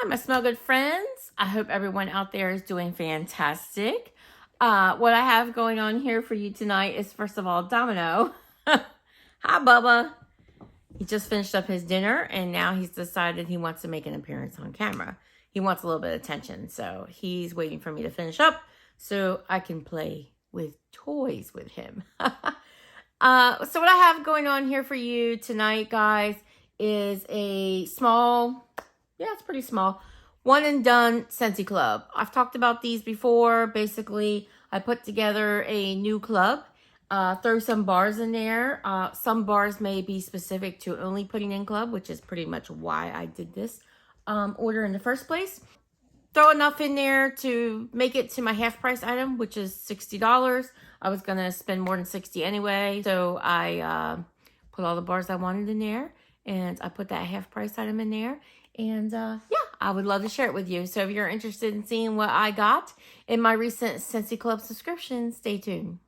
my smell good friends. I hope everyone out there is doing fantastic. What I have going on here for you tonight is, first of all, Domino. Hi, Bubba. He just finished up his dinner, and now he's decided he wants to make an appearance on camera. He wants a little bit of attention, so he's waiting for me to finish up so I can play with toys with him. So what I have going on here for you tonight, guys, is a small, it's pretty small, one and done Scentsy club. I've talked about these before. Basically, I put together a new club, throw some bars in there. Some bars may be specific to only putting in club, which is pretty much why I did this order in the first place. Throw enough in there to make it to my half price item, which is $60. I was going to spend more than $60 anyway. So I put all the bars I wanted in there, and I put that half price item in there. And I would love to share it with you. So if you're interested in seeing what I got in my recent Scentsy Club subscription, stay tuned.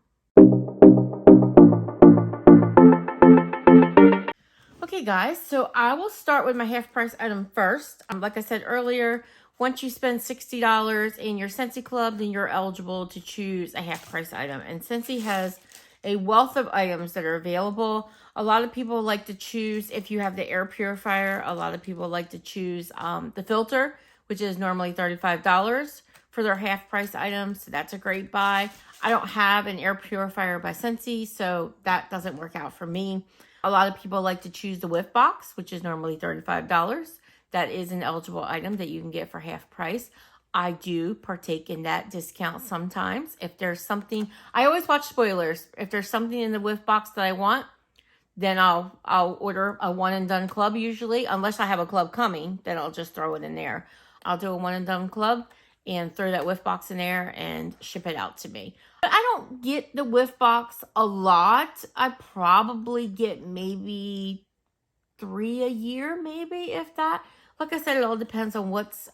Okay, guys, so I will start with my half price item first. Like I said earlier, once you spend $60 in your Scentsy Club, then you're eligible to choose a half price item. And Scentsy has a wealth of items that are available. A lot of people like to choose, if you have the air purifier, a lot of people like to choose the filter, which is normally $35 for their half price items. So that's a great buy. I don't have an air purifier by Scentsy, so that doesn't work out for me. A lot of people like to choose the whiff box, which is normally $35. That is an eligible item that you can get for half price. I do partake in that discount sometimes. If there's something, I always watch spoilers. If there's something in the whiff box that I want, then I'll order a one and done club usually. Unless I have a club coming, then I'll just throw it in there. I'll do a one and done club and throw that whiff box in there and ship it out to me. But I don't get the whiff box a lot. I probably get maybe 3 a year, maybe, if that. Like I said, it all depends on what's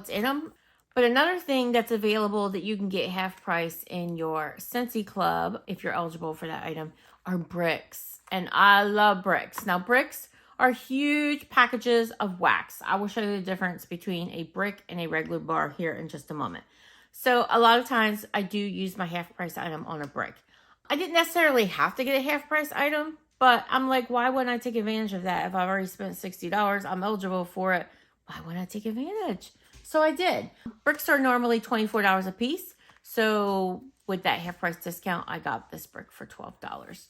in them. But another thing that's available that you can get half price in your Scentsy Club, if you're eligible for that item, are bricks. And I love bricks. Now, bricks are huge packages of wax. I will show you the difference between a brick and a regular bar here in just a moment. So a lot of times I do use my half price item on a brick. I didn't necessarily have to get a half price item, but I'm like, why wouldn't I take advantage of that? If I've already spent $60, I'm eligible for it. Why wouldn't I take advantage? So I did. Bricks are normally $24 a piece. So with that half price discount, I got this brick for $12.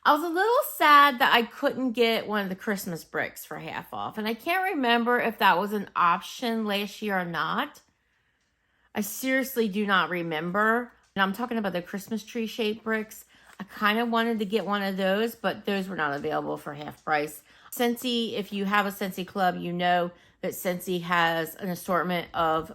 I was a little sad that I couldn't get one of the Christmas bricks for half off. And I can't remember if that was an option last year or not. I seriously do not remember. And I'm talking about the Christmas tree shaped bricks. I kind of wanted to get one of those, but those were not available for half price. Scentsy, if you have a Scentsy Club, you know that Scentsy has an assortment of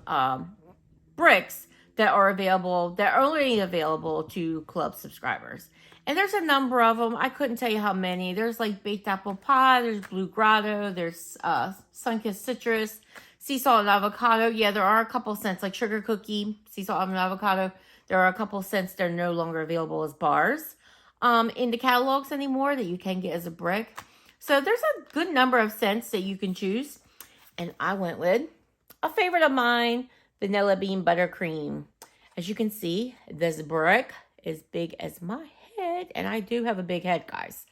bricks that are available, that are only available to club subscribers. And there's a number of them. I couldn't tell you how many. There's like baked apple pie, there's blue grotto, there's sun-kissed citrus, sea salt and avocado. Yeah, there are a couple scents like sugar cookie, sea salt and avocado. There are a couple scents that are no longer available as bars in the catalogs anymore that you can get as a brick. So there's a good number of scents that you can choose. And I went with a favorite of mine, Vanilla Bean Buttercream. As you can see, this brick is big as my head. And I do have a big head, guys.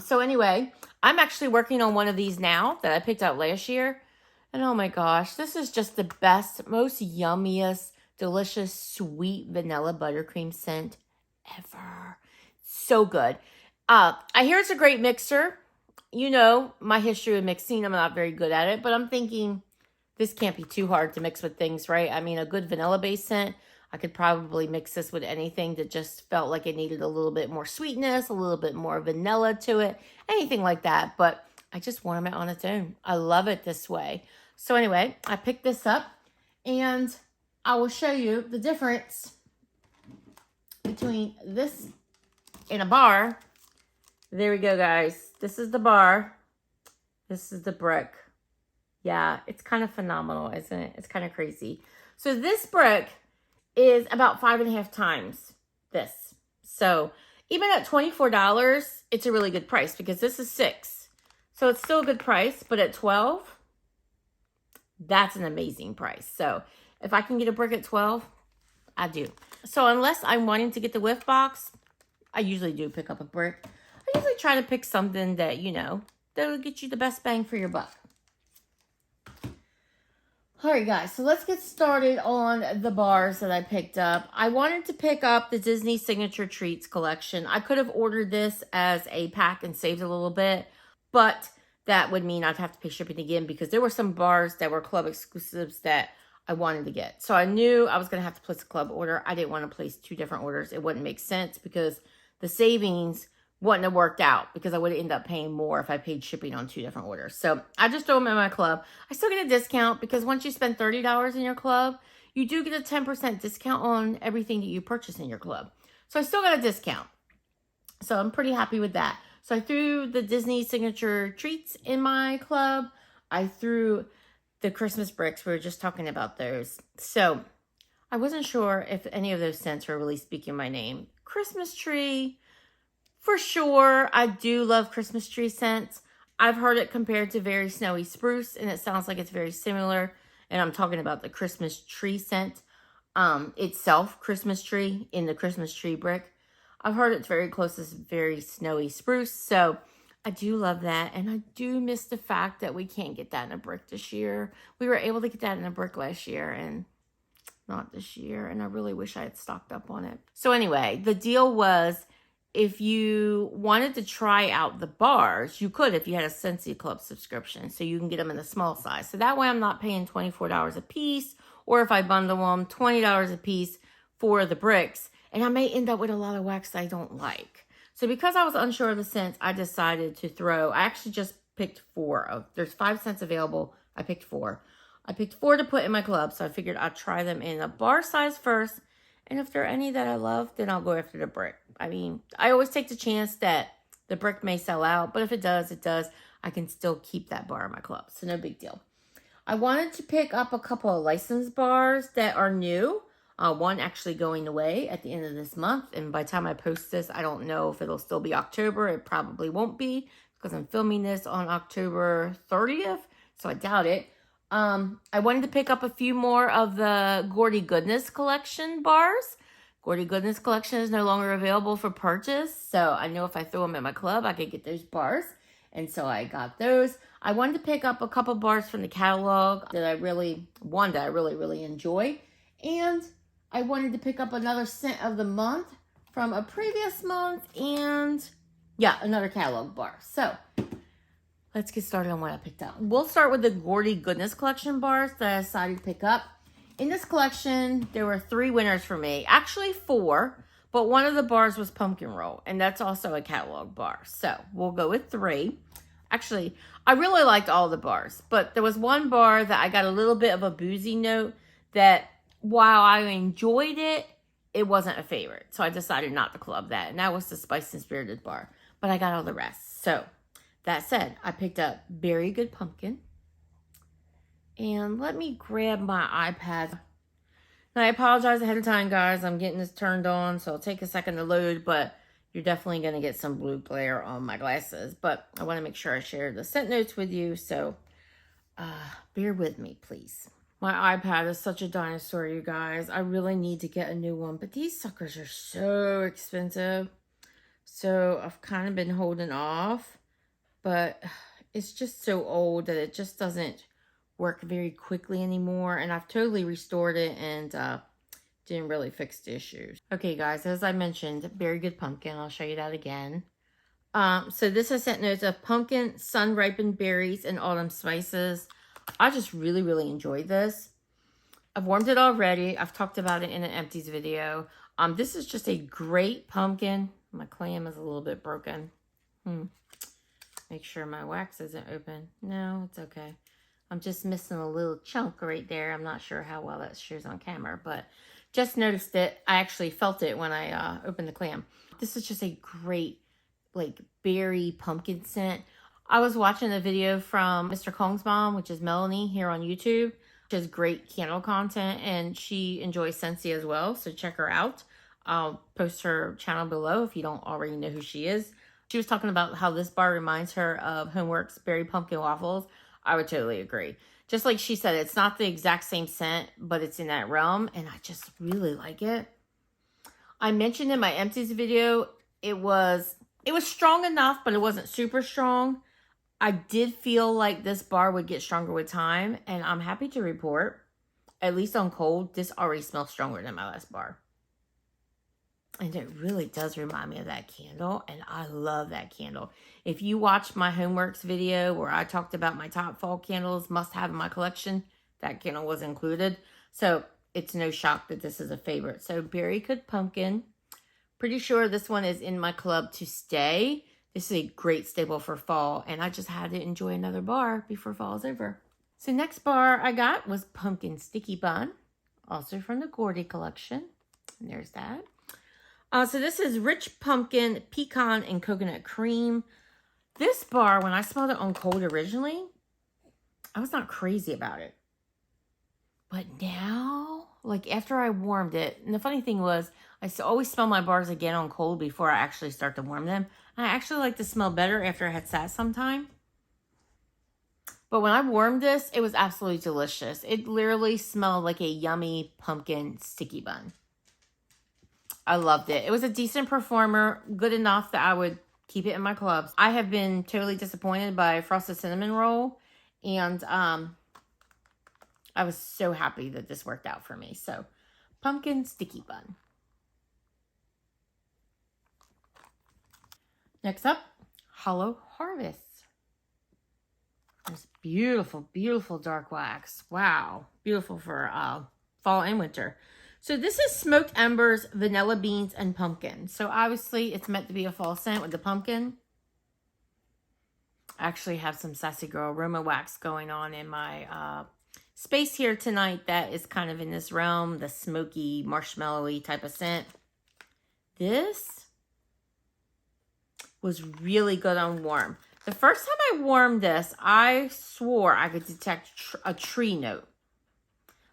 So anyway, I'm actually working on one of these now that I picked up last year. And oh my gosh, this is just the best, most yummiest, delicious, sweet vanilla buttercream scent ever. So good. I hear it's a great mixer. You know, my history with mixing, I'm not very good at it, but I'm thinking this can't be too hard to mix with things, right? I mean, a good vanilla-based scent, I could probably mix this with anything that just felt like it needed a little bit more sweetness, a little bit more vanilla to it, anything like that. But I just warm it on its own. I love it this way. So anyway, I picked this up, and I will show you the difference between this and a bar. There we go, guys. This is the bar. This is the brick. Yeah, it's kind of phenomenal, isn't it? It's kind of crazy. So this brick is about 5.5 times this. So even at $24, it's a really good price because this is $6. So it's still a good price, but at $12, That's an amazing price. So if I can get a brick at 12, I do. So unless I'm wanting to get the whiff box, I usually do pick up a brick. I usually try to pick something that, you know, that'll get you the best bang for your buck. Alright guys, so let's get started on the bars that I picked up. I wanted to pick up the Disney Signature Treats collection. I could have ordered this as a pack and saved a little bit, but that would mean I'd have to pay shipping again because there were some bars that were club exclusives that I wanted to get. So I knew I was going to have to place a club order. I didn't want to place 2 different orders. It wouldn't make sense because the savings wouldn't have worked out because I would have ended up paying more if I paid shipping on 2 different orders. So I just throw them in my club. I still get a discount because once you spend $30 in your club, you do get a 10% discount on everything that you purchase in your club. So I still got a discount. So I'm pretty happy with that. So I threw the Disney Signature Treats in my club. I threw the Christmas bricks. We were just talking about those. So I wasn't sure if any of those scents were really speaking my name. Christmas tree. For sure, I do love Christmas tree scents. I've heard it compared to Very Snowy Spruce, and it sounds like it's very similar. And I'm talking about the Christmas tree scent itself, Christmas tree, in the Christmas tree brick. I've heard it's very close to Very Snowy Spruce, so I do love that. And I do miss the fact that we can't get that in a brick this year. We were able to get that in a brick last year, and not this year. And I really wish I had stocked up on it. So anyway, the deal was, if you wanted to try out the bars, you could if you had a Scentsy Club subscription. So you can get them in the small size. So that way I'm not paying $24 a piece. Or if I bundle them, $20 a piece for the bricks. And I may end up with a lot of wax that I don't like. So because I was unsure of the scents, I decided to throw, I actually just picked 4. There's 5 scents available. I picked 4. I picked 4 to put in my club. So I figured I'd try them in a bar size first. And if there are any that I love, then I'll go after the brick. I mean, I always take the chance that the brick may sell out. But if it does, it does. I can still keep that bar in my club. So no big deal. I wanted to pick up a couple of licensed bars that are new. One actually going away at the end of this month. And by the time I post this, I don't know if it'll still be October. It probably won't be because I'm filming this on October 30th. So I doubt it. I wanted to pick up a few more of the Gordy Goodness collection bars. Gordy Goodness collection is no longer available for purchase. So I know if I throw them in my club, I could get those bars. And so I got those. I wanted to pick up a couple bars from the catalog that I really enjoy. And I wanted to pick up another scent of the month from a previous month. And yeah, another catalog bar. So let's get started on what I picked up. We'll start with the Gordy Goodness collection bars that I decided to pick up. In this collection, there were 3 winners for me. Actually 4, but one of the bars was Pumpkin Roll, and that's also a catalog bar. So we'll go with 3. Actually, I really liked all the bars, but there was one bar that I got a little bit of a boozy note that while I enjoyed it, it wasn't a favorite. So I decided not to club that, and that was the Spice and Spirited bar. But I got all the rest. So that said, I picked up Very Good Pumpkin. And let me grab my iPad. Now, I apologize ahead of time, guys. I'm getting this turned on, so it'll take a second to load, but you're definitely going to get some blue glare on my glasses. But I want to make sure I share the scent notes with you, so bear with me, please. My iPad is such a dinosaur, you guys. I really need to get a new one, but these suckers are so expensive. So I've kind of been holding off, but it's just so old that it just doesn't work very quickly anymore. And I've totally restored it and didn't really fix the issues. Okay, guys, as I mentioned, Very Good Pumpkin. I'll show you that again. So this is scent notes of pumpkin, sun-ripened berries, and autumn spices. I just really enjoyed this. I've warmed it already. I've talked about it in an empties video. This is just a great pumpkin. My clam is a little bit broken. Make sure my wax isn't open. No, it's okay. I'm just missing a little chunk right there. I'm not sure how well that shows on camera, but just noticed it. I actually felt it when I opened the clam. This is just a great, like, berry pumpkin scent. I was watching a video from Mr. Kong's mom, which is Melanie, here on YouTube. She has great candle content, and she enjoys Scentsy as well, so check her out. I'll post her channel below if you don't already know who she is. She was talking about how this bar reminds her of Homeworks Berry Pumpkin Waffles. I would totally agree. Just like she said, it's not the exact same scent, but it's in that realm, and I just really like it. I mentioned in my empties video, it was strong enough, but it wasn't super strong. I did feel like this bar would get stronger with time, and I'm happy to report, at least on cold, this already smells stronger than my last bar. And it really does remind me of that candle, and I love that candle. If you watched my Homeworks video where I talked about my top fall candles must have in my collection, that candle was included. So it's no shock that this is a favorite. So Berry Cooked Pumpkin. Pretty sure this one is in my club to stay. This is a great staple for fall, and I just had to enjoy another bar before fall is over. So next bar I got was Pumpkin Sticky Bun, also from the Gordy collection. And there's that. So this is Rich Pumpkin, Pecan, and Coconut Cream. This bar, when I smelled it on cold originally, I was not crazy about it. But now, like after I warmed it, and the funny thing was, I always smell my bars again on cold before I actually start to warm them. I actually like to smell better after I had sat some time. But when I warmed this, it was absolutely delicious. It literally smelled like a yummy pumpkin sticky bun. I loved it. It was a decent performer, good enough that I would keep it in my clubs. I have been totally disappointed by Frosted Cinnamon Roll, and I was so happy that this worked out for me. So, Pumpkin Sticky Bun. Next up, Hollow Harvest. This beautiful, beautiful dark wax. Wow. Beautiful for fall and winter. So this is Smoked Embers, Vanilla Beans, and Pumpkin. So obviously it's meant to be a fall scent with the pumpkin. I actually have some Sassy Girl Aroma Wax going on in my space here tonight that is kind of in this realm, the smoky, marshmallowy type of scent. This was really good on warm. The first time I warmed this, I swore I could detect a tree note.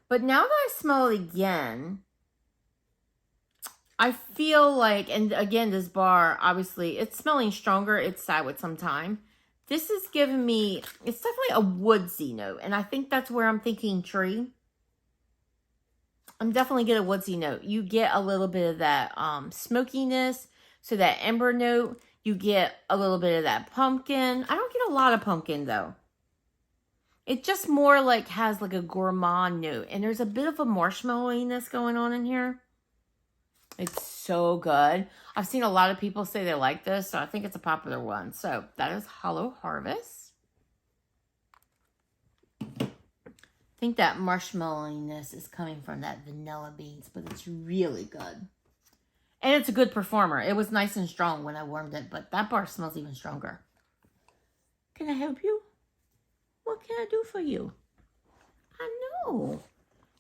But now that I smell it again, I feel like, and again, this bar, obviously, it's smelling stronger. It's sat with some time. This is giving me, it's definitely a woodsy note. And I think that's where I'm thinking tree. I'm definitely getting a woodsy note. You get a little bit of that smokiness. So that ember note, you get a little bit of that pumpkin. I don't get a lot of pumpkin though. It just more like has like a gourmand note. And there's a bit of a marshmallowiness going on in here. It's so good. I've seen a lot of people say they like this, so I think it's a popular one. So that is Hollow Harvest. I think that marshmallowiness is coming from that vanilla beans, but it's really good. And it's a good performer. It was nice and strong when I warmed it, but that bar smells even stronger. Can I help you? What can I do for you? I know.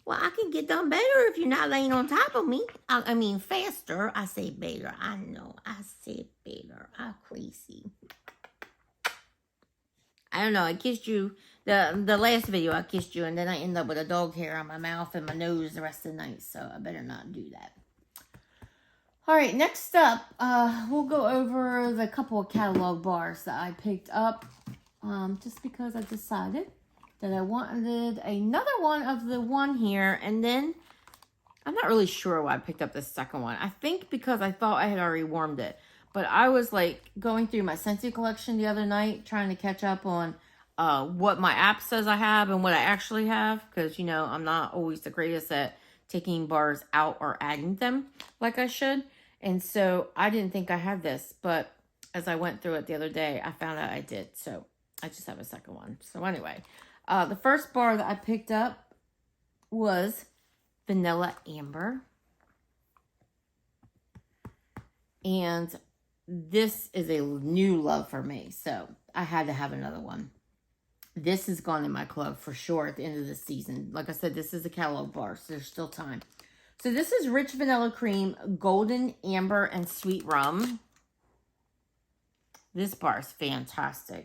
Well, I can get done better if you're not laying on top of me. I mean, faster. I say better. I know. I say better. I'm crazy. I don't know. I kissed you. The last video, I kissed you, and then I end up with a dog hair on my mouth and my nose the rest of the night, so I better not do that. All right, next up, we'll go over the couple of catalog bars that I picked up just because I decided that I wanted another one of the one here, and then I'm not really sure why I picked up the second one. I think because I thought I had already warmed it, but I was like going through my Scentsy collection the other night trying to catch up on what my app says I have and what I actually have, because, you know, I'm not always the greatest at taking bars out or adding them like I should. And so I didn't think I had this, but as I went through it the other day, I found out I did. So I just have a second one. So anyway, the first bar that I picked up was Vanilla Amber. And this is a new love for me. So I had to have another one. This is gone in my club for sure at the end of the season. Like I said, this is a catalog bar, so there's still time. So this is Rich Vanilla Cream, Golden Amber, and Sweet Rum. This bar is fantastic.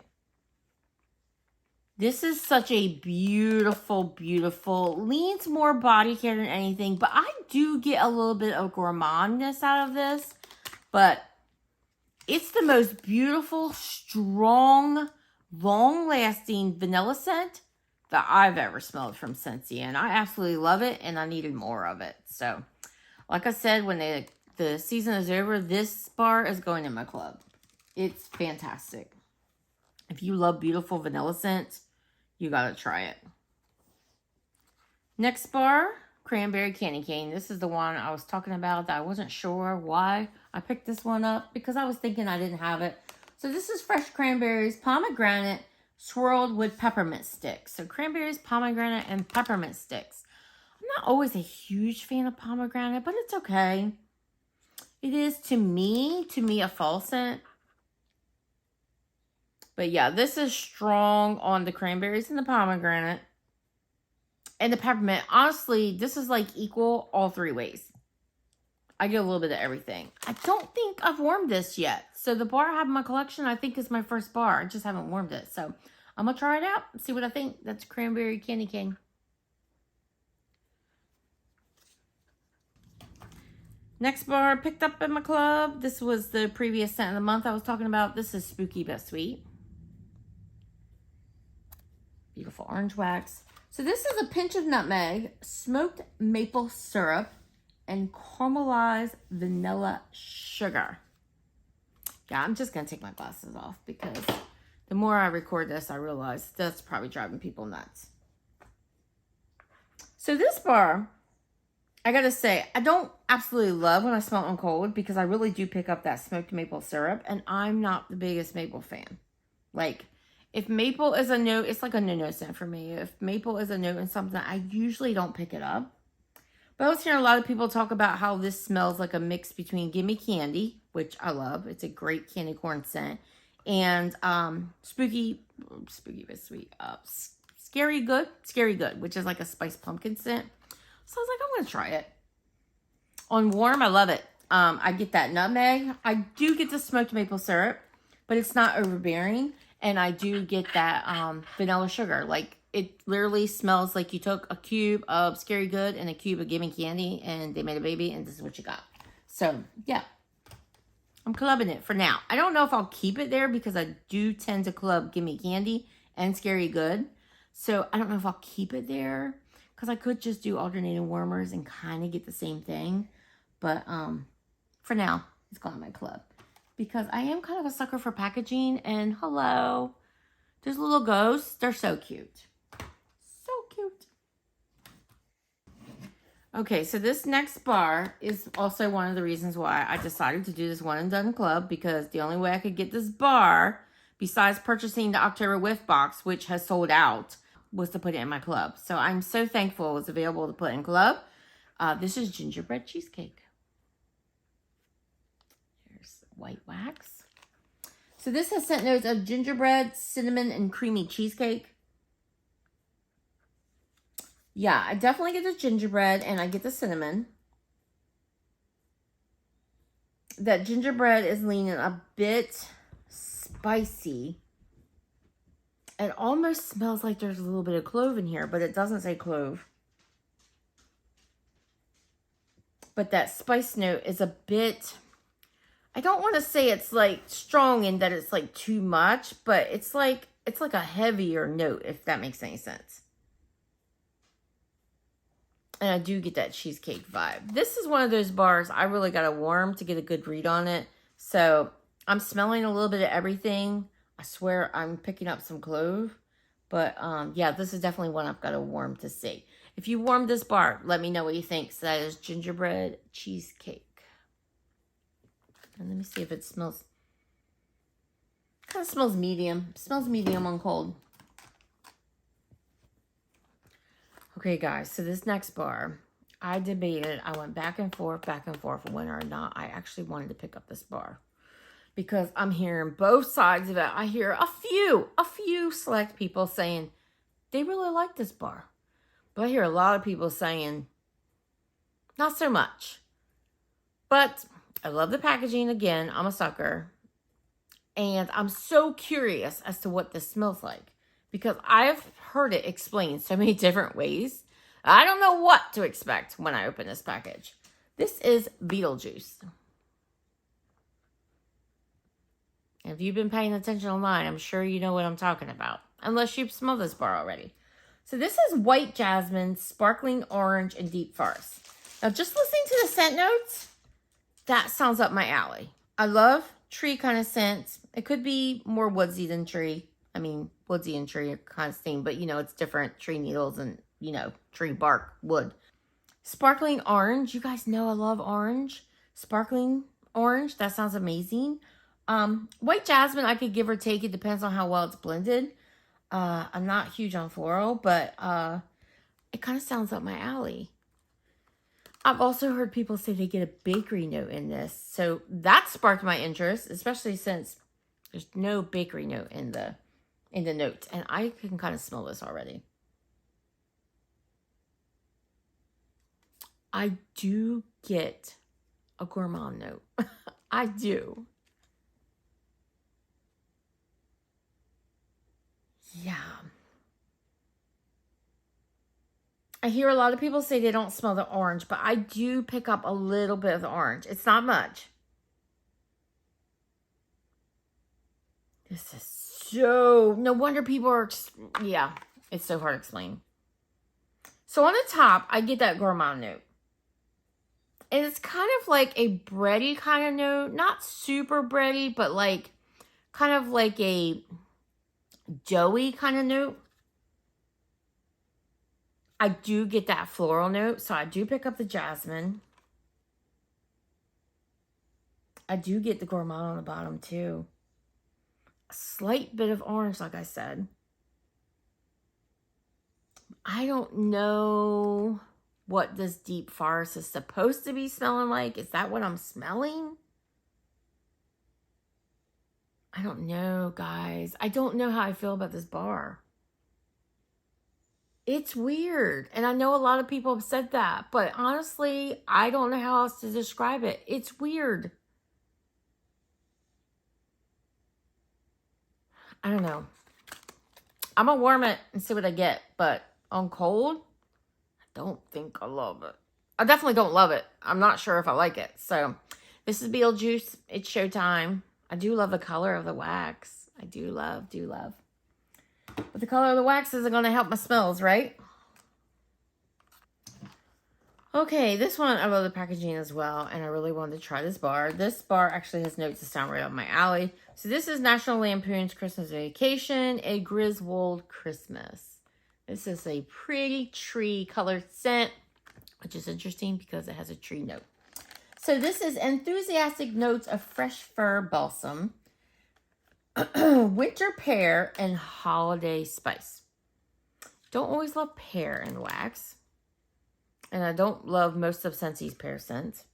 This is such a beautiful, beautiful, leans more body care than anything, but I do get a little bit of gourmandness out of this. But it's the most beautiful, strong, long-lasting vanilla scent that I've ever smelled from Scentsy, and I absolutely love it, and I needed more of it. So, like I said, when the season is over, this bar is going in my club. It's fantastic. If you love beautiful vanilla scent, you gotta try it. Next bar, Cranberry Candy Cane. This is the one I was talking about that I wasn't sure why I picked this one up, because I was thinking I didn't have it. So this is fresh cranberries, pomegranate, swirled with peppermint sticks. So cranberries, pomegranate, and peppermint sticks. I'm not always a huge fan of pomegranate, but it's okay. It is, to me, a fall scent. But yeah, this is strong on the cranberries and the pomegranate. And the peppermint. Honestly, this is like equal all three ways. I get a little bit of everything. I don't think I've warmed this yet. So the bar I have in my collection, I think, is my first bar. I just haven't warmed it. So I'm going to try it out and see what I think. That's Cranberry Candy Cane. Next bar I picked up in my club. This was the previous scent of the month I was talking about. This is Spooky But Sweet. Beautiful orange wax. So this is a pinch of nutmeg, smoked maple syrup, and caramelized vanilla sugar. Yeah, I'm just going to take my glasses off because the more I record this, I realize that's probably driving people nuts. So this bar, I got to say, I don't absolutely love when I smell it on cold because I really do pick up that smoked maple syrup, and I'm not the biggest maple fan. Like, if maple is a note, it's like a no-no scent for me. If maple is a note in something, I usually don't pick it up. But I was hearing a lot of people talk about how this smells like a mix between Gimme Candy, which I love. It's a great candy corn scent. And Spooky But Sweet. Scary Good, which is like a spiced pumpkin scent. So I was like, I'm going to try it. On warm, I love it. I get that nutmeg. I do get the smoked maple syrup, but it's not overbearing. And I do get that vanilla sugar. Like, it literally smells like you took a cube of Scary Good and a cube of Gimme Candy, and they made a baby, and this is what you got. So, yeah. I'm clubbing it for now. I don't know if I'll keep it there because I do tend to club Gimme Candy and Scary Good. So, I don't know if I'll keep it there because I could just do alternating warmers and kind of get the same thing. But for now, it's going in my club. Because I am kind of a sucker for packaging. And hello, there's little ghosts. They're so cute. So cute. Okay, so this next bar is also one of the reasons why I decided to do this one and done club. Because the only way I could get this bar, besides purchasing the October Whiff box, which has sold out, was to put it in my club. So I'm so thankful it was available to put in club. This is gingerbread cheesecake. White wax. So this has scent notes of gingerbread, cinnamon, and creamy cheesecake. Yeah, I definitely get the gingerbread and I get the cinnamon. That gingerbread is leaning a bit spicy. It almost smells like there's a little bit of clove in here, but it doesn't say clove. But that spice note is a bit... I don't want to say it's like strong in that it's like too much, but it's like a heavier note, if that makes any sense. And I do get that cheesecake vibe. This is one of those bars I really got to warm to get a good read on it. So I'm smelling a little bit of everything. I swear I'm picking up some clove. But yeah, this is definitely one I've got to warm to see. If you warm this bar, let me know what you think. So that is gingerbread cheesecake. And let me see if it smells. Kind of smells medium. It smells medium on cold. Okay, guys. So this next bar, I debated. I went back and forth whether or not I actually wanted to pick up this bar. Because I'm hearing both sides of it. I hear a few select people saying they really like this bar. But I hear a lot of people saying not so much. But I love the packaging. Again, I'm a sucker. And I'm so curious as to what this smells like. Because I've heard it explained so many different ways. I don't know what to expect when I open this package. This is Beetlejuice. If you've been paying attention online, I'm sure you know what I'm talking about. Unless you've smelled this bar already. So this is white jasmine, sparkling orange, and deep forest. Now just listening to the scent notes, that sounds up my alley. I love tree kind of scents. It could be more woodsy than tree. I mean, woodsy and tree are kind of same, but you know, it's different. Tree needles and, you know, tree bark, wood. Sparkling orange. You guys know I love orange. Sparkling orange. That sounds amazing. White jasmine, I could give or take. It depends on how well it's blended. I'm not huge on floral, but it kind of sounds up my alley. I've also heard people say they get a bakery note in this. So that sparked my interest, especially since there's no bakery note in the notes. And I can kind of smell this already. I do get a gourmand note. I do. Yeah. I hear a lot of people say they don't smell the orange, but I do pick up a little bit of the orange. It's not much. This is so... No wonder people are... Yeah, it's so hard to explain. So on the top, I get that gourmand note. And it's kind of like a bready kind of note. Not super bready, but like... Kind of like a doughy kind of note. I do get that floral note, so I do pick up the jasmine. I do get the gourmand on the bottom too. A slight bit of orange, like I said. I don't know what this deep forest is supposed to be smelling like. Is that what I'm smelling? I don't know, guys. I don't know how I feel about this bar. It's weird. And I know a lot of people have said that. But honestly, I don't know how else to describe it. It's weird. I don't know. I'm going to warm it and see what I get. But on cold, I don't think I love it. I definitely don't love it. I'm not sure if I like it. So, this is Beetlejuice. It's showtime. I do love the color of the wax. I do love. But the color of the wax isn't going to help my smells, right? Okay, this one, I love the packaging as well, and I really wanted to try this bar. This bar actually has notes that sound right up my alley. So this is National Lampoon's Christmas Vacation, a Griswold Christmas. This is a pretty tree colored scent, which is interesting because it has a tree note. So this is enthusiastic notes of fresh fir balsam, winter pear, and holiday spice. Don't always love pear in wax. And I don't love most of Scentsy's pear scents.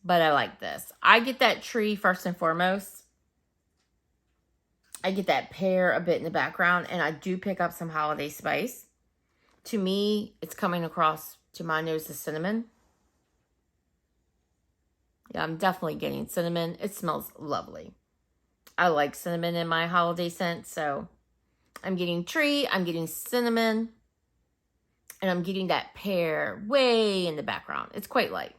But I like this. I get that tree first and foremost. I get that pear a bit in the background. And I do pick up some holiday spice. To me, it's coming across to my nose as cinnamon. Yeah, I'm definitely getting cinnamon. It smells lovely. I like cinnamon in my holiday scent. So I'm getting tree. I'm getting cinnamon. And I'm getting that pear way in the background. It's quite light.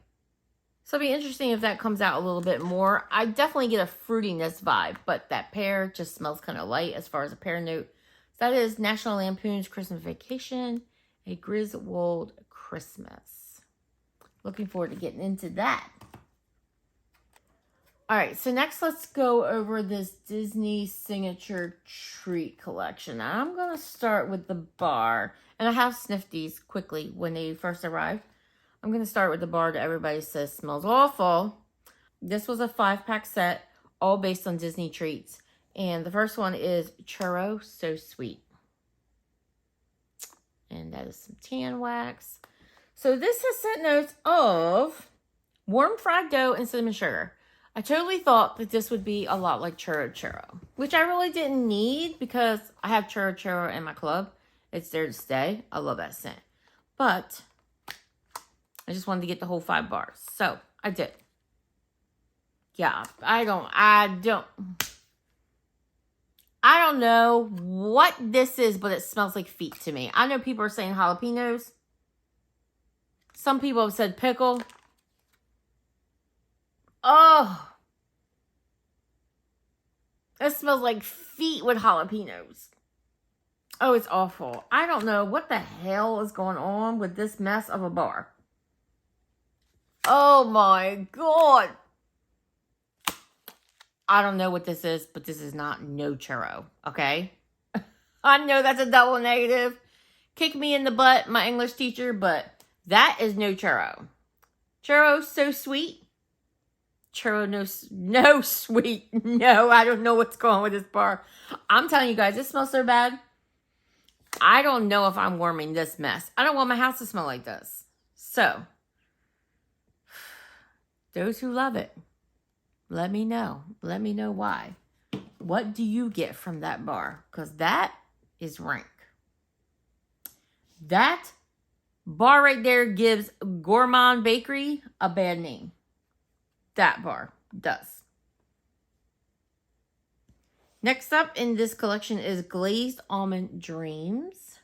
So it'll be interesting if that comes out a little bit more. I definitely get a fruitiness vibe, but that pear just smells kind of light as far as a pear note. So that is National Lampoon's Christmas Vacation, a Griswold Christmas. Looking forward to getting into that. All right, so next let's go over this Disney Signature Treat Collection. I'm going to start with the bar. And I have sniffed these quickly when they first arrived. I'm going to start with the bar that everybody says smells awful. This was a 5-pack set, all based on Disney treats. And the first one is Churro So Sweet. And that is some tan wax. So this has scent notes of warm fried dough and cinnamon sugar. I totally thought that this would be a lot like Churro, which I really didn't need because I have Churro in my club. It's there to stay. I love that scent. But I just wanted to get the whole 5 bars. So I did. Yeah, I don't know what this is, but it smells like feet to me. I know people are saying jalapenos. Some people have said pickle. Oh. It smells like feet with jalapenos. Oh, it's awful. I don't know what the hell is going on with this mess of a bar. Oh my God. I don't know what this is, but this is not no churro, okay? I know that's a double negative. Kick me in the butt, my English teacher, but that is no churro. Churro so sweet. Churro no sweet. No, I don't know what's going on with this bar. I'm telling you guys, it smells so bad. I don't know if I'm warming this mess. I don't want my house to smell like this. So, those who love it, let me know. Let me know why. What do you get from that bar? Because that is rank. That bar right there gives Gourmand Bakery a bad name. That bar does. Next up in this collection is Glazed Almond Dreams.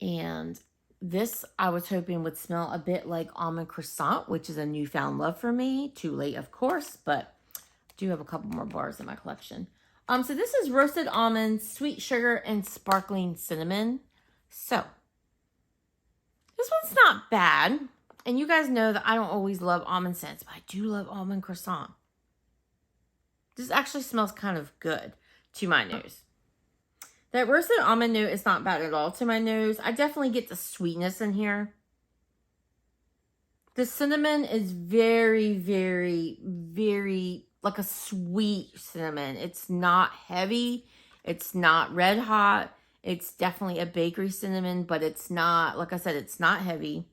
And this I was hoping would smell a bit like almond croissant, which is a newfound love for me. Too late, of course, but I do have a couple more bars in my collection. So this is roasted almonds, sweet sugar, and sparkling cinnamon. So this one's not bad. And you guys know that I don't always love almond scents, but I do love almond croissant. This actually smells kind of good to my nose. That roasted almond note is not bad at all to my nose. I definitely get the sweetness in here. The cinnamon is very, very, very like a sweet cinnamon. It's not heavy. It's not red hot. It's definitely a bakery cinnamon, but it's not, like I said, it's not heavy.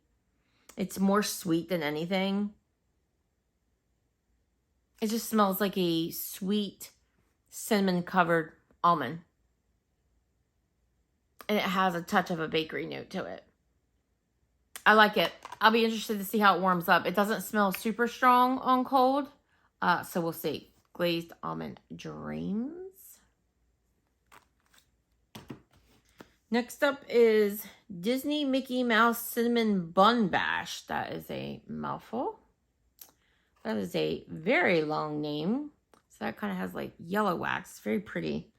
It's more sweet than anything. It just smells like a sweet cinnamon-covered almond. And it has a touch of a bakery note to it. I like it. I'll be interested to see how it warms up. It doesn't smell super strong on cold. So we'll see. Glazed Almond Dreams. Next up is Disney Mickey Mouse Cinnamon Bun Bash. That is a mouthful. That is a very long name. So that kind of has like yellow wax. It's very pretty.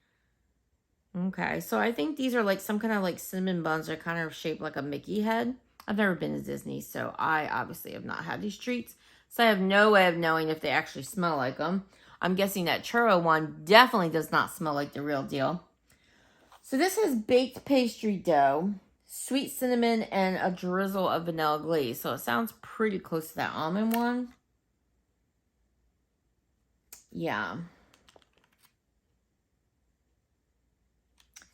Okay, so I think these are like some kind of like cinnamon buns that are kind of shaped like a Mickey head. I've never been to Disney, so I obviously have not had these treats. So I have no way of knowing if they actually smell like them. I'm guessing that churro one definitely does not smell like the real deal. So this is baked pastry dough, sweet cinnamon, and a drizzle of vanilla glaze. So it sounds pretty close to that almond one. Yeah.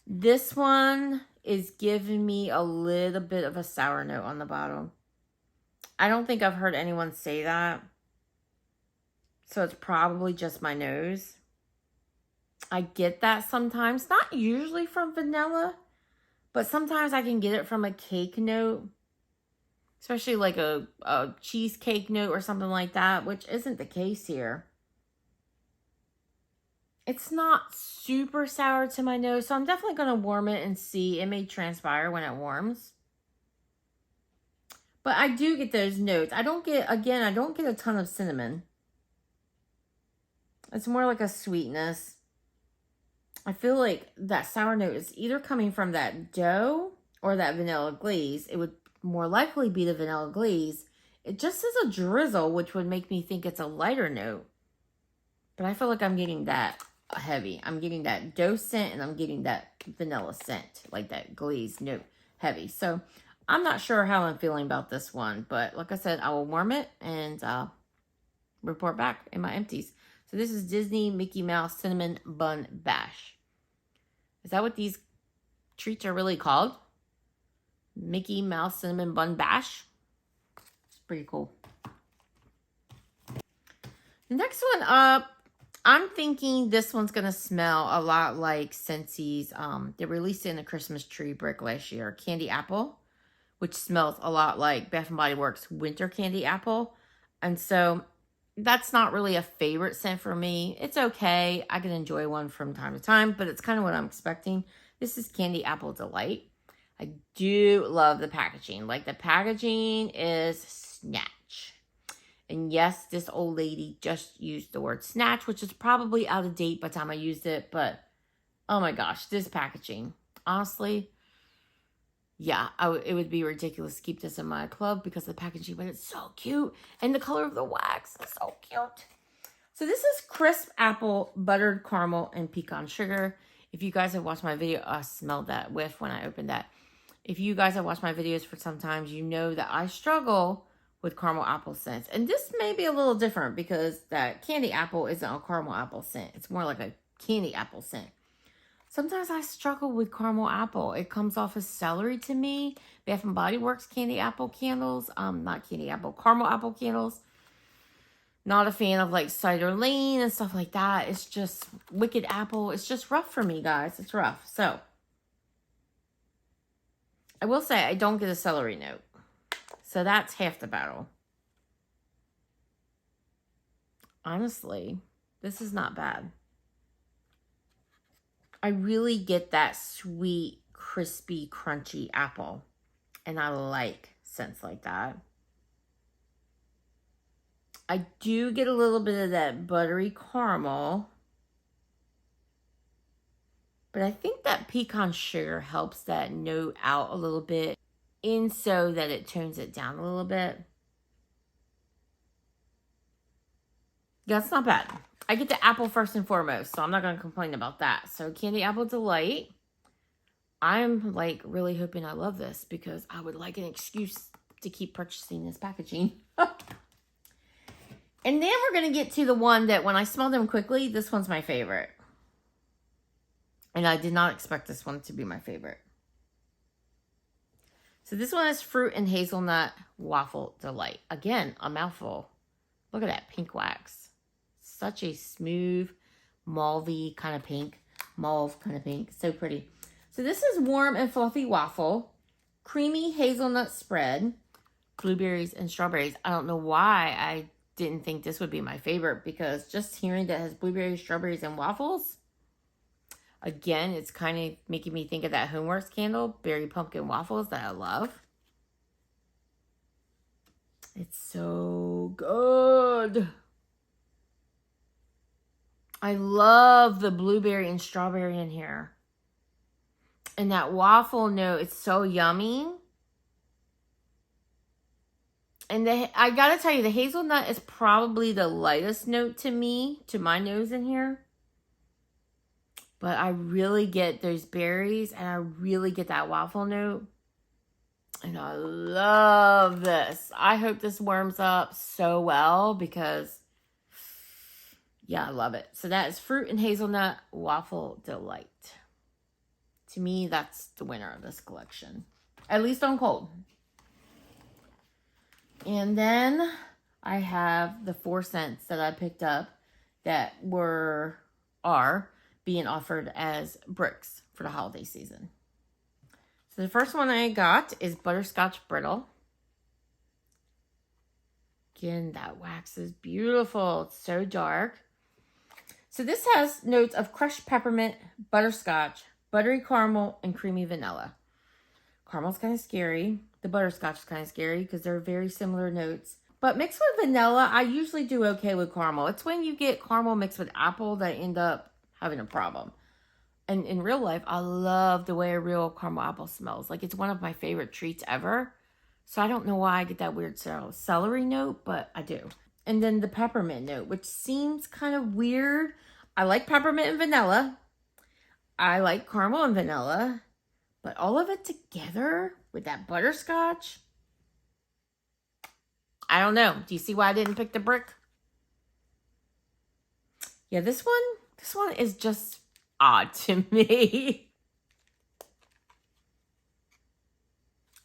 This one is giving me a little bit of a sour note on the bottom. I don't think I've heard anyone say that. So it's probably just my nose. I get that sometimes. Not usually from vanilla, but sometimes I can get it from a cake note. Especially like a cheesecake note or something like that, which isn't the case here. It's not super sour to my nose, so I'm definitely going to warm it and see. It may transpire when it warms. But I do get those notes. I don't get a ton of cinnamon. It's more like a sweetness. I feel like that sour note is either coming from that dough or that vanilla glaze. It would more likely be the vanilla glaze. It just is a drizzle, which would make me think it's a lighter note. But I feel like I'm getting that heavy. I'm getting that dough scent and I'm getting that vanilla scent, like that glaze note heavy. So I'm not sure how I'm feeling about this one, but like I said, I will warm it and report back in my empties. So this is Disney Mickey Mouse Cinnamon Bun Bash. Is that what these treats are really called? Mickey Mouse Cinnamon Bun Bash? It's pretty cool. The next one up, I'm thinking this one's going to smell a lot like Scentsy's. They released it in the Christmas tree brick last year. Candy Apple, which smells a lot like Bath & Body Works Winter Candy Apple. And so that's not really a favorite scent for me. It's okay. I can enjoy one from time to time, but it's kind of what I'm expecting. This is Candy Apple Delight. I do love the packaging. Like, the packaging is snatch. And yes, this old lady just used the word snatch, which is probably out of date by the time I used it, but Oh my gosh, this packaging. Honestly, yeah, it would be ridiculous to keep this in my club because of the packaging, but it's so cute. And the color of the wax is so cute. So this is crisp apple, buttered caramel, and pecan sugar. If you guys have watched my video, I smelled that whiff when I opened that. If you guys have watched my videos for some time, you know that I struggle with caramel apple scents. And this may be a little different because that candy apple isn't a caramel apple scent. It's more like a candy apple scent. Sometimes I struggle with caramel apple. It comes off as celery to me. Bath and Body Works candy apple candles. Not candy apple, caramel apple candles. Not a fan of like Cider Lane and stuff like that. It's just Wicked Apple. It's just rough for me, guys. It's rough. So, I will say I don't get a celery note. So that's half the battle. Honestly, this is not bad. I really get that sweet, crispy, crunchy apple. And I like scents like that. I do get a little bit of that buttery caramel. But I think that pecan sugar helps that note out a little bit. And so that it tones it down a little bit. Yeah, it's not bad. I get the apple first and foremost, so I'm not going to complain about that. So Candy Apple Delight. I'm like really hoping I love this because I would like an excuse to keep purchasing this packaging. And then we're going to get to the one that when I smell them quickly, this one's my favorite. And I did not expect this one to be my favorite. So this one is Fruit and Hazelnut Waffle Delight. Again, a mouthful. Look at that pink wax. Such a smooth, mauve-y kind of pink. Mauve kind of pink. So pretty. So this is warm and fluffy waffle. Creamy hazelnut spread. Blueberries and strawberries. I don't know why I didn't think this would be my favorite because just hearing that it has blueberries, strawberries, and waffles. Again, it's kind of making me think of that Homeworks candle, Berry Pumpkin Waffles, that I love. It's so good. I love the blueberry and strawberry in here. And that waffle note, it's so yummy. And I gotta tell you, the hazelnut is probably the lightest note to me, to my nose in here. But I really get those berries and I really get that waffle note. And I love this. I hope this warms up so well because, yeah, I love it. So that is Fruit and Hazelnut Waffle Delight. To me, that's the winner of this collection. At least on cold. And then I have the 4 scents that I picked up that are being offered as bricks for the holiday season. So the first one I got is Butterscotch Brittle. Again, that wax is beautiful. It's so dark. So this has notes of crushed peppermint, butterscotch, buttery caramel, and creamy vanilla. Caramel's kind of scary. The butterscotch is kind of scary because they're very similar notes. But mixed with vanilla, I usually do okay with caramel. It's when you get caramel mixed with apple that I end up having a problem. And in real life, I love the way a real caramel apple smells. Like, it's one of my favorite treats ever. So I don't know why I get that weird celery note, but I do. And then the peppermint note, which seems kind of weird. I like peppermint and vanilla. I like caramel and vanilla. But all of it together with that butterscotch, I don't know. Do you see why I didn't pick the brick? Yeah, this one is just odd to me.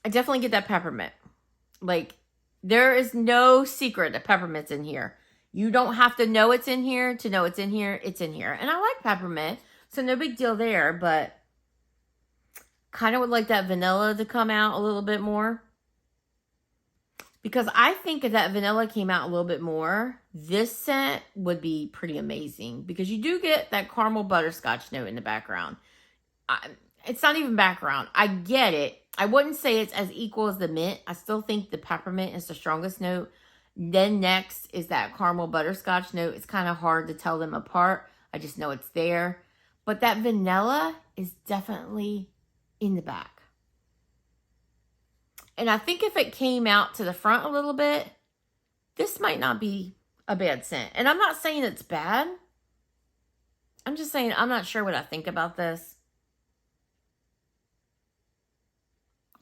I definitely get that peppermint. Like, there is no secret that peppermint's in here. You don't have to know it's in here to know it's in here. It's in here. And I like peppermint, so no big deal there, but kind of would like that vanilla to come out a little bit more. Because I think if that vanilla came out a little bit more, this scent would be pretty amazing. Because you do get that caramel butterscotch note in the background. It's not even background. I get it. I wouldn't say it's as equal as the mint. I still think the peppermint is the strongest note. Then next is that caramel butterscotch note. It's kind of hard to tell them apart. I just know it's there. But that vanilla is definitely in the back. And I think if it came out to the front a little bit, this might not be a bad scent. And I'm not saying it's bad. I'm just saying I'm not sure what I think about this.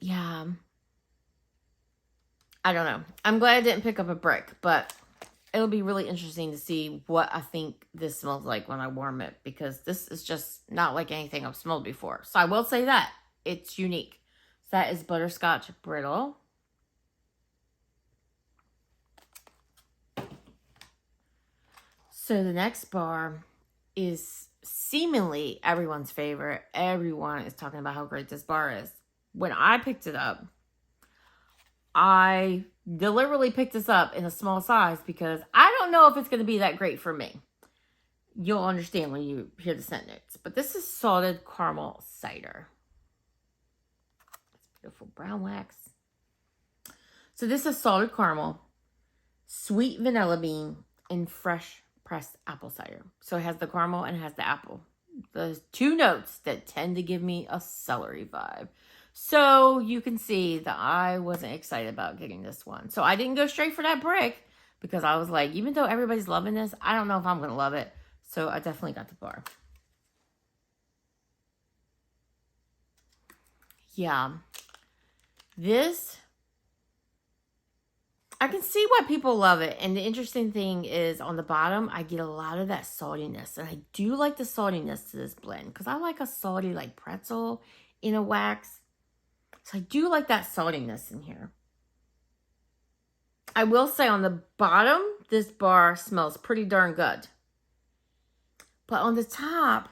Yeah. I don't know. I'm glad I didn't pick up a brick, but it'll be really interesting to see what I think this smells like when I warm it, because this is just not like anything I've smelled before. So I will say that. It's unique. So that is Butterscotch Brittle. So the next bar is seemingly everyone's favorite. Everyone is talking about how great this bar is. When I picked it up, I deliberately picked this up in a small size because I don't know if it's going to be that great for me. You'll understand when you hear the scent notes. But this is Salted Caramel Cider. It's beautiful brown wax. So this is salted caramel, sweet vanilla bean, and fresh pressed apple cider. So it has the caramel and it has the apple. The two notes that tend to give me a celery vibe. So you can see that I wasn't excited about getting this one. So I didn't go straight for that brick because I was like, even though everybody's loving this, I don't know if I'm going to love it. So I definitely got the bar. Yeah. This, I can see why people love it. And the interesting thing is on the bottom, I get a lot of that saltiness. And I do like the saltiness to this blend because I like a salty like pretzel in a wax. So I do like that saltiness in here. I will say on the bottom, this bar smells pretty darn good. But on the top,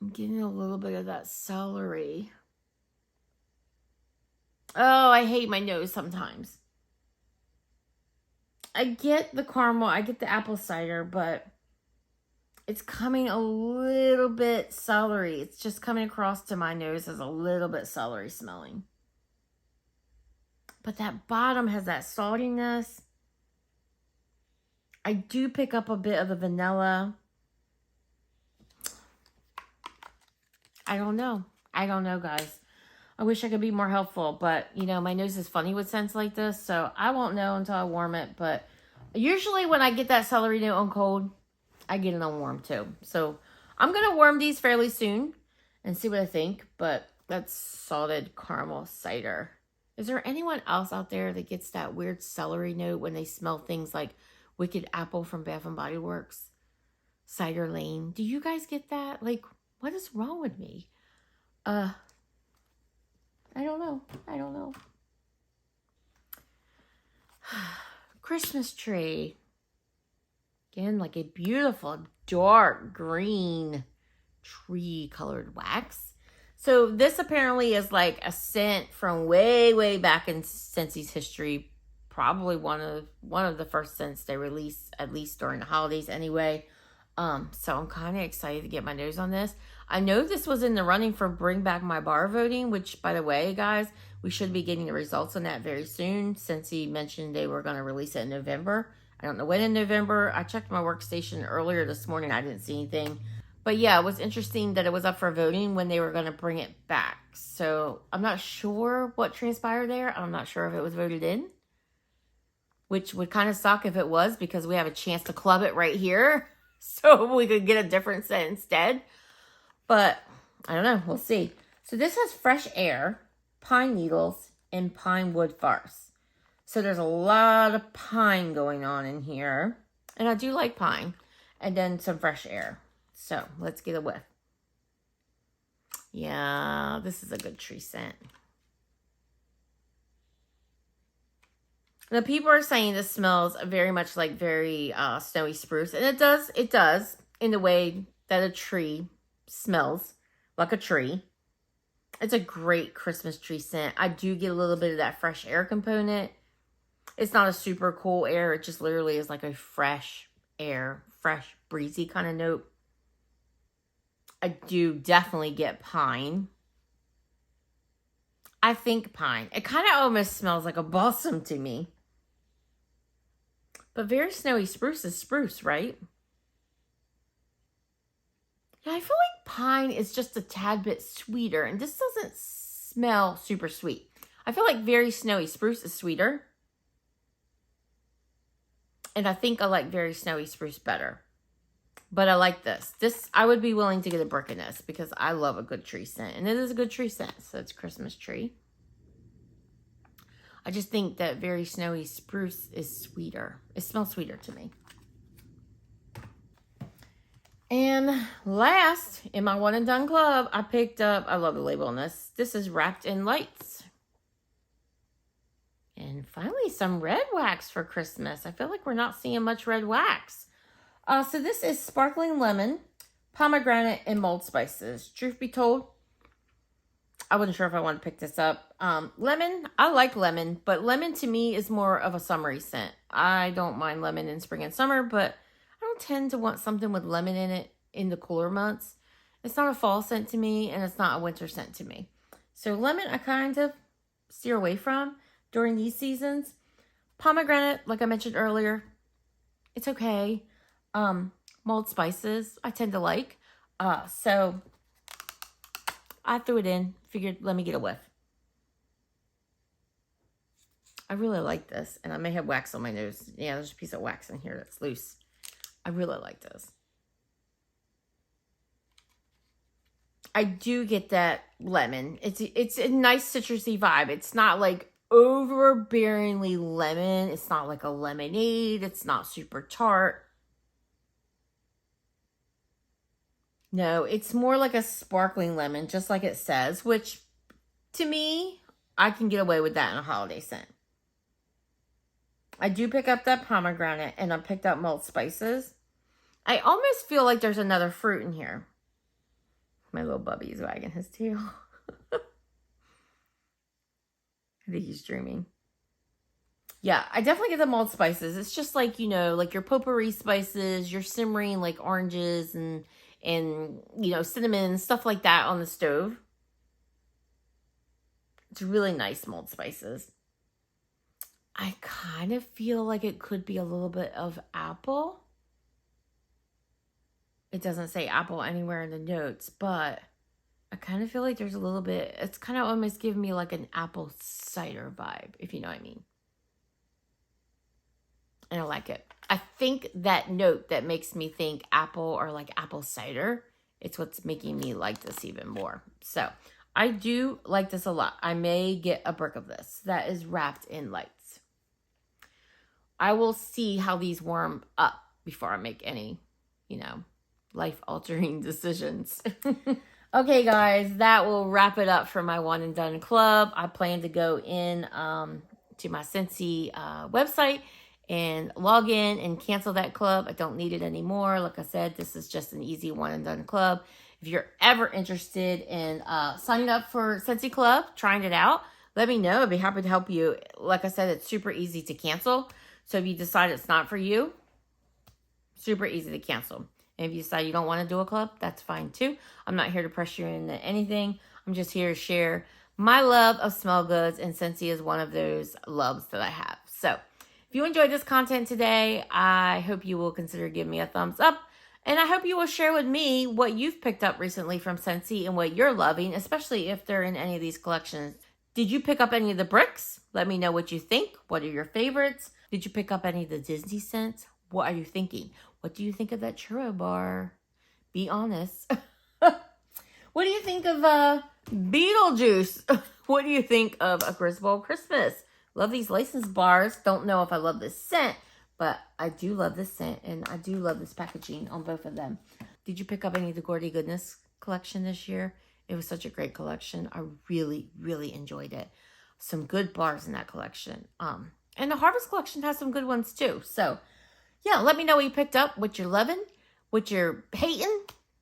I'm getting a little bit of that celery. Oh, I hate my nose sometimes. I get the caramel, I get the apple cider, but it's coming a little bit celery. It's just coming across to my nose as a little bit celery smelling. But that bottom has that saltiness. I do pick up a bit of the vanilla. I don't know. I don't know, guys. I wish I could be more helpful, but, you know, my nose is funny with scents like this, so I won't know until I warm it. But usually when I get that celery note on cold, I get it on warm too. So I'm going to warm these fairly soon and see what I think. But that's Salted Caramel Cider. Is there anyone else out there that gets that weird celery note when they smell things like Wicked Apple from Bath and Body Works? Cider Lane. Do you guys get that? Like, what is wrong with me? I don't know. I don't know. Christmas tree. Again, like a beautiful dark green tree colored wax. So this apparently is like a scent from way, way back in Scentsy's history. Probably one of the first scents they released, at least during the holidays anyway. So I'm kind of excited to get my nose on this. I know this was in the running for Bring Back My Bar voting, which, by the way, guys, we should be getting the results on that very soon. Scentsy mentioned they were going to release it in November. I don't know when in November. I checked my workstation earlier this morning. I didn't see anything. But yeah, it was interesting that it was up for voting when they were going to bring it back. So I'm not sure what transpired there. I'm not sure if it was voted in, which would kind of suck if it was, because we have a chance to club it right here. So we could get a different scent instead. But I don't know. We'll see. So this has fresh air, pine needles, and pine wood farce. So there's a lot of pine going on in here. And I do like pine. And then some fresh air. So let's get a whiff. Yeah, this is a good tree scent. The people are saying this smells very much like very snowy spruce. And it does in the way that a tree smells like a tree. It's a great Christmas tree scent. I do get a little bit of that fresh air component. It's not a super cool air. It just literally is like a fresh air, fresh, breezy kind of note. I do definitely get pine. I think pine. It kind of almost smells like a balsam to me. But very snowy spruce is spruce, right? Yeah, I feel like pine is just a tad bit sweeter, and this doesn't smell super sweet. I feel like Very Snowy Spruce is sweeter. And I think I like Very Snowy Spruce better. But I like this. This, I would be willing to get a brick in this because I love a good tree scent. And it is a good tree scent, so it's Christmas tree. I just think that Very Snowy Spruce is sweeter. It smells sweeter to me. And last, in my one and done club, I picked up, I love the label on this. This is Wrapped in Lights. And finally, some red wax for Christmas. I feel like we're not seeing much red wax. So this is Sparkling Lemon, Pomegranate, and Mulled Spices. Truth be told, I wasn't sure if I want to pick this up. Lemon, I like lemon, but lemon to me is more of a summery scent. I don't mind lemon in spring and summer, but I don't tend to want something with lemon in it in the cooler months. It's not a fall scent to me, and it's not a winter scent to me. So lemon, I kind of steer away from during these seasons. Pomegranate, like I mentioned earlier, it's okay. Mulled spices, I tend to like. So I threw it in, figured let me get a whiff. I really like this, and I may have wax on my nose. Yeah, there's a piece of wax in here that's loose. I really like this. I do get that lemon. It's a nice citrusy vibe. It's not like overbearingly lemon. It's not like a lemonade. It's not super tart. No, it's more like a sparkling lemon, just like it says, which to me, I can get away with that in a holiday scent. I do pick up that pomegranate, and I picked up mulled spices. I almost feel like there's another fruit in here. My little bubby's wagging his tail. I think he's dreaming. Yeah, I definitely get the mulled spices. It's just like, you know, like your potpourri spices, your simmering like oranges and you know, cinnamon, stuff like that on the stove. It's really nice mulled spices. I kind of feel like it could be a little bit of apple. It doesn't say apple anywhere in the notes, but I kind of feel like there's a little bit, it's kind of almost giving me like an apple cider vibe, if you know what I mean. And I like it. I think that note that makes me think apple or like apple cider, it's what's making me like this even more. So I do like this a lot. I may get a brick of this that is Wrapped in Lights. I will see how these warm up before I make any, you know, life-altering decisions. Okay, guys, that will wrap it up for my one and done club. I plan to go in to my Scentsy website and log in and cancel that club. I don't need it anymore. Like I said, this is just an easy one and done club. If you're ever interested in signing up for Scentsy Club, trying it out, let me know. I'd be happy to help you. Like I said, it's super easy to cancel. So if you decide it's not for you, super easy to cancel. And if you decide you don't want to do a club, that's fine too. I'm not here to pressure you into anything. I'm just here to share my love of smell goods, and Scentsy is one of those loves that I have. So if you enjoyed this content today, I hope you will consider giving me a thumbs up. And I hope you will share with me what you've picked up recently from Scentsy and what you're loving, especially if they're in any of these collections. Did you pick up any of the bricks? Let me know what you think. What are your favorites? Did you pick up any of the Disney scents? What are you thinking? What do you think of that churro bar? Be honest. What do you think of Beetlejuice? What do you think of A Griswold Christmas? Love these license bars. Don't know if I love this scent, but I do love this scent, and I do love this packaging on both of them. Did you pick up any of the Gordy Goodness collection this year? It was such a great collection. I really, really enjoyed it. Some good bars in that collection. And the Harvest collection has some good ones too. So yeah, let me know what you picked up, what you're loving, what you're hating.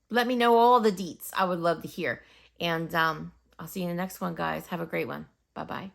Let me know all the deets. I would love to hear. And I'll see you in the next one, guys. Have a great one. Bye-bye.